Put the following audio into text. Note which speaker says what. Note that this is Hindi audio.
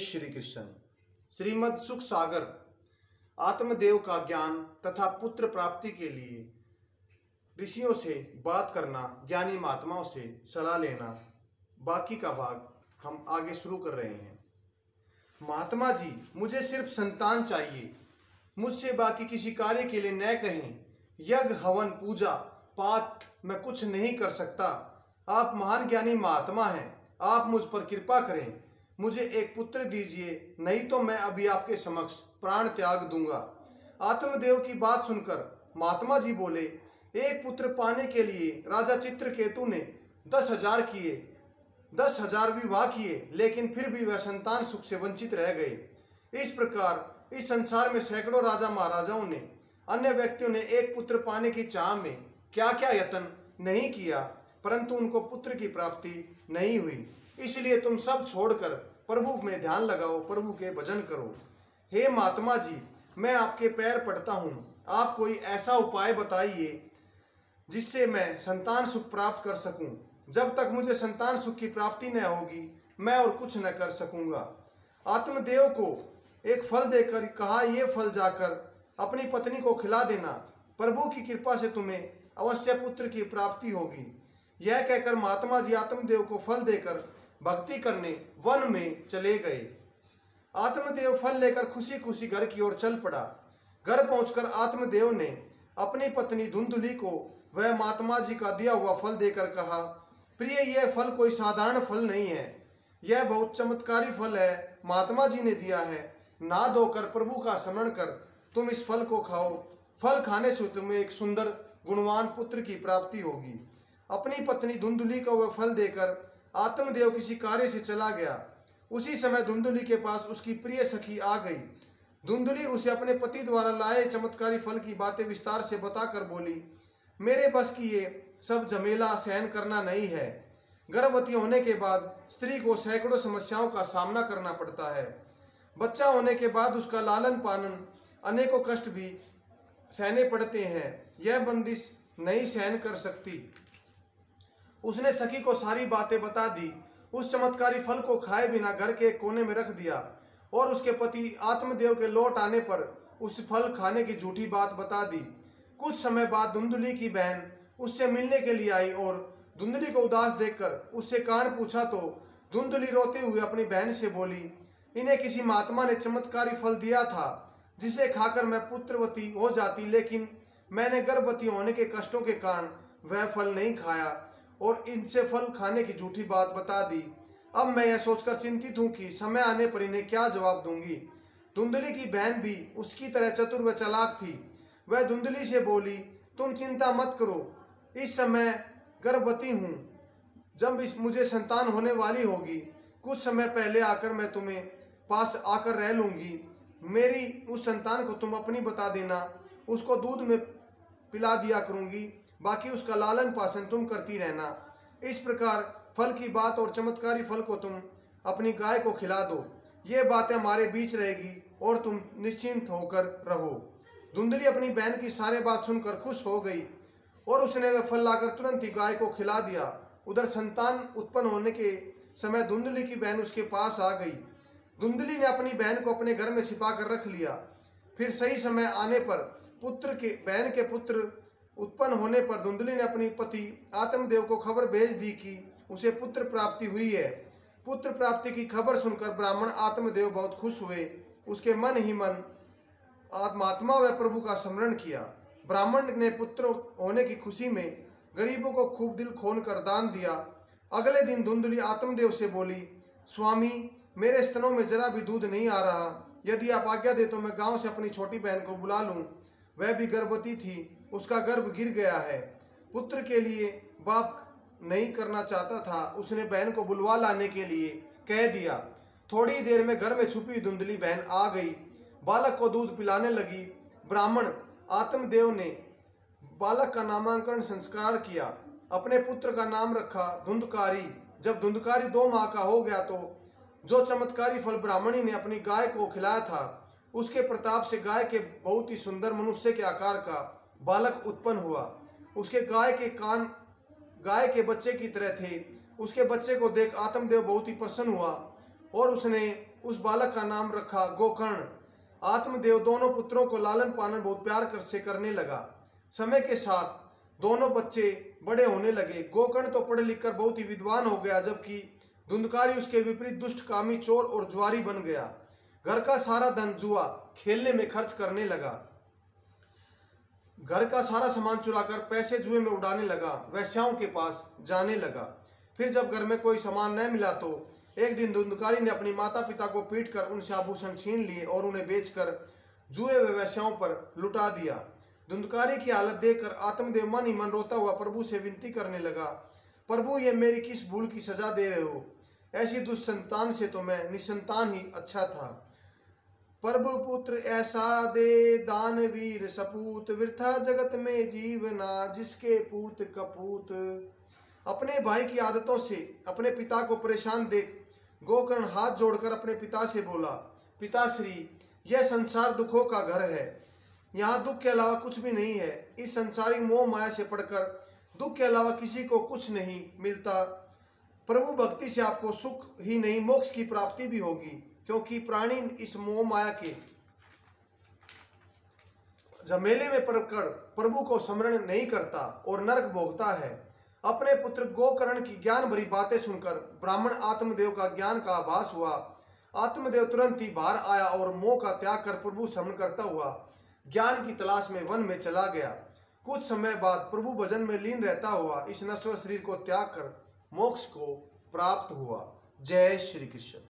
Speaker 1: श्री कृष्ण। श्रीमद् सुख सागर आत्मदेव का ज्ञान तथा पुत्र प्राप्ति के लिए ऋषियों से बात करना, ज्ञानी महात्माओं से सलाह लेना, बाकी का भाग हम आगे शुरू कर रहे हैं। महात्मा जी, मुझे सिर्फ संतान चाहिए, मुझसे बाकी किसी कार्य के लिए न कहें। यज्ञ, हवन, पूजा पाठ मैं कुछ नहीं कर सकता। आप महान ज्ञानी महात्मा हैं, आप मुझ पर कृपा करें, मुझे एक पुत्र दीजिए, नहीं तो मैं अभी आपके समक्ष प्राण त्याग दूंगा। आत्मदेव की बात सुनकर महात्मा जी बोले, एक पुत्र पाने के लिए राजा चित्रकेतु ने 10,000 किए, 10,000 विवाह किए, लेकिन फिर भी वह संतान सुख से वंचित रह गए। इस प्रकार इस संसार में सैकड़ों राजा महाराजाओं ने, अन्य व्यक्तियों ने एक पुत्र पाने की चाह में क्या क्या यत्न नहीं किया, परंतु उनको पुत्र की प्राप्ति नहीं हुई। इसलिए तुम सब छोड़कर प्रभु में ध्यान लगाओ, प्रभु के भजन करो। हे महात्मा जी, मैं आपके पैर पड़ता हूँ, आप कोई ऐसा उपाय बताइए जिससे मैं संतान सुख प्राप्त कर सकूं। जब तक मुझे संतान सुख की प्राप्ति न होगी, मैं और कुछ न कर सकूंगा। आत्मदेव को एक फल देकर कहा, ये फल जाकर अपनी पत्नी को खिला देना, प्रभु की कृपा से तुम्हें अवश्य पुत्र की प्राप्ति होगी। यह कहकर महात्मा जी आत्मदेव को फल देकर भक्ति करने वन में चले गए। आत्मदेव फल लेकर खुशी खुशी घर की ओर चल पड़ा। घर पहुंचकर आत्मदेव ने अपनी पत्नी धुंधुली को वह महात्मा जी का दिया हुआ फल देकर कहा, प्रिय, यह फल कोई साधारण फल नहीं है, यह बहुत चमत्कारी फल है, महात्मा जी ने दिया है। नहा धोकर प्रभु का स्मरण कर तुम इस फल को खाओ, फल खाने से तुम्हें एक सुंदर गुणवान पुत्र की प्राप्ति होगी। अपनी पत्नी धुंधुली को वह फल देकर आत्मदेव किसी कार्य से चला गया। उसी समय धुंधुली के पास उसकी प्रिय सखी आ गई। धुंधुली उसे अपने पति द्वारा लाए चमत्कारी फल की बातें विस्तार से बताकर बोली, मेरे बस की ये सब झमेला सहन करना नहीं है। गर्भवती होने के बाद स्त्री को सैकड़ों समस्याओं का सामना करना पड़ता है। बच्चा होने के बाद उसका लालन पालन, अनेकों कष्ट भी सहने पड़ते हैं। यह बंदिश नहीं सहन कर सकती। उसने सखी को सारी बातें बता दी। उस चमत्कारी फल को खाए बिना घर के एक कोने में रख दिया और उसके पति आत्मदेव के लौट आने पर उस फल खाने की झूठी बात बता दी। कुछ समय बाद धुंधुली की बहन उससे मिलने के लिए आई और धुंधुली को उदास देखकर उससे कारण पूछा तो धुंधुली रोते हुए अपनी बहन से बोली, इन्हें किसी महात्मा ने चमत्कारी फल दिया था जिसे खाकर मैं पुत्रवती हो जाती, लेकिन मैंने गर्भवती होने के कष्टों के कारण वह फल नहीं खाया और इनसे फल खाने की झूठी बात बता दी। अब मैं यह सोचकर चिंतित हूँ कि समय आने पर इन्हें क्या जवाब दूंगी। धुंधुली की बहन भी उसकी तरह चतुर व चालाक थी। वह धुंधुली से बोली, तुम चिंता मत करो, इस समय गर्भवती हूँ, जब मुझे संतान होने वाली होगी, कुछ समय पहले आकर मैं तुम्हें पास आकर रह लूँगी। मेरी उस संतान को तुम अपनी बता देना, उसको दूध में पिला दिया करूँगी, बाकी उसका लालन पालन तुम करती रहना। इस प्रकार फल की बात और चमत्कारी फल को तुम अपनी गाय को खिला दो, ये बातें हमारे बीच रहेगी और तुम निश्चिंत होकर रहो। धुंधुली अपनी बहन की सारी बात सुनकर खुश हो गई और उसने वह फल लाकर तुरंत ही गाय को खिला दिया। उधर संतान उत्पन्न होने के समय धुंधुली की बहन उसके पास आ गई। धुंधुली ने अपनी बहन को अपने घर में छिपा कर रख लिया। फिर सही समय आने पर बहन के पुत्र उत्पन्न होने पर धुंधुली ने अपनी पति आत्मदेव को खबर भेज दी कि उसे पुत्र प्राप्ति हुई है। पुत्र प्राप्ति की खबर सुनकर ब्राह्मण आत्मदेव बहुत खुश हुए। उसके मन ही मन महात्मा व प्रभु का स्मरण किया। ब्राह्मण ने पुत्र होने की खुशी में गरीबों को खूब दिल खोल कर दान दिया। अगले दिन धुंधुली आत्मदेव से बोली, स्वामी, मेरे स्तनों में जरा भी दूध नहीं आ रहा, यदि आप आज्ञा दे तो मैं गांव से अपनी छोटी बहन को बुला लूं। वह भी गर्भवती थी, उसका गर्भ गिर गया है। पुत्र के लिए बाप नहीं करना चाहता था, उसने बहन को बुलवा लाने के लिए कह दिया। थोड़ी देर में घर में छुपी धुंधली बहन आ गई, बालक को दूध पिलाने लगी। ब्राह्मण आत्मदेव ने बालक का नामांकन संस्कार किया, अपने पुत्र का नाम रखा धुंधकारी। जब धुंधकारी 2 माह का हो गया तो जो चमत्कारी फल ब्राह्मणी ने अपनी गाय को खिलाया था, उसके प्रताप से गाय के बहुत ही सुंदर मनुष्य के आकार का बालक उत्पन्न हुआ। उसके गाय के कान गाय के बच्चे की तरह थे। उसके बच्चे को देख आत्मदेव बहुत ही प्रसन्न हुआ और उसने उस बालक का नाम रखा गोकर्ण। आत्मदेव दोनों पुत्रों को लालन पालन बहुत प्यार से करने लगा। समय के साथ दोनों बच्चे बड़े होने लगे। गोकर्ण तो पढ़ लिख कर बहुत ही विद्वान हो गया, जबकि धुंधकारी उसके विपरीत दुष्ट, कामी, चोर और जुआरी बन गया। घर का सारा धन जुआ खेलने में खर्च करने लगा। घर का सारा सामान चुराकर पैसे जुए में उड़ाने लगा। वेश्याओं के पास जाने लगा। फिर जब घर में कोई सामान न मिला तो एक दिन धुंधकारी ने अपनी माता पिता को पीटकर उनसे आभूषण छीन लिए और उन्हें बेचकर जुए व वेश्याओं पर लुटा दिया। धुंधकारी की हालत देखकर आत्मदेव मन ही मन रोता हुआ प्रभु से विनती करने लगा, प्रभु, ये मेरी किस भूल की सजा दे रहे हो? ऐसी दुष्संतान से तो मैं निसंतान ही अच्छा था। प्रभु पुत्र ऐसा दे दानवीर सपूत, वृथा जगत में जीवना जिसके पूत कपूत। अपने भाई की आदतों से अपने पिता को परेशान देख गोकर्ण हाथ जोड़कर अपने पिता से बोला, पिताश्री, यह संसार दुखों का घर है। यहाँ दुख के अलावा कुछ भी नहीं है। इस संसारिक मोह माया से पढ़कर दुख के अलावा किसी को कुछ नहीं मिलता। प्रभु भक्ति से आपको सुख ही नहीं मोक्ष की प्राप्ति भी होगी, क्योंकि प्राणी इस मोह माया के झमेले में पड़कर प्रभु को स्मरण नहीं करता और नरक भोगता है। अपने पुत्र गोकर्ण की ज्ञान भरी बातें सुनकर ब्राह्मण आत्मदेव का ज्ञान का आभास हुआ। आत्मदेव तुरंत ही बाहर आया और मोह का त्याग कर प्रभु स्मरण करता हुआ ज्ञान की तलाश में वन में चला गया। कुछ समय बाद प्रभु भजन में लीन रहता हुआ इस नश्वर शरीर को त्याग कर मोक्ष को प्राप्त हुआ। जय श्री कृष्ण।